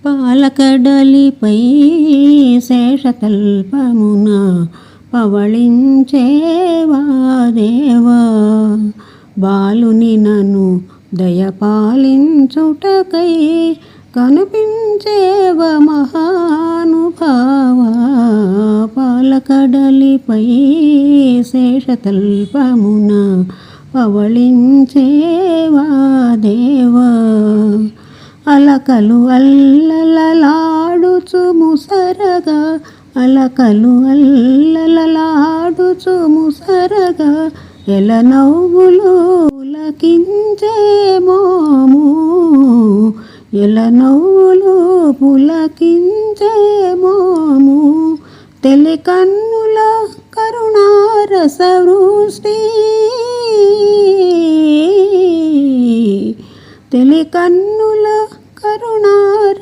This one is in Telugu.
పాలకడలిపై శేషతల్పమున పవళించేవా దేవా, బాలుని నన్ను దయపాలించుటకై కనిపించేవ మహానుభావా. పాలకడలిపై శేషతల్పమున పవళించేవా దేవా, అలకలు అల్లలలాడుచు ముసరగా, అలకలు అల్లలలాడుచు ముసరగా, ఎల నవ్వులు పులకించే మోము, ఎల నవ్వులు పులకించే మోము, తెలి కన్నుల కరుణారస వృష్టి, తెలి కన్నుల కరుణార